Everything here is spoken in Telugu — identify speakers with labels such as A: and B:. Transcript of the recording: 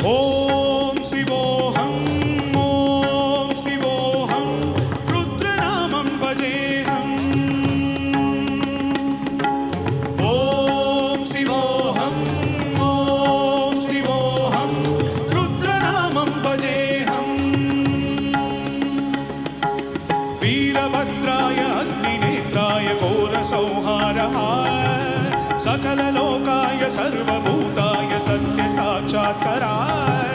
A: ఓం శివోహం ఓం శివోహం రుద్రనామం భజేహం ఓం శివోహం ఓం శివోహం రుద్రనామం భజేహం వీరభద్రాయ అగ్నినేత్రాయ ఘోరసంహారహాయ सकल लोकाय सर्वभूताय सत्य साक्षात्काराय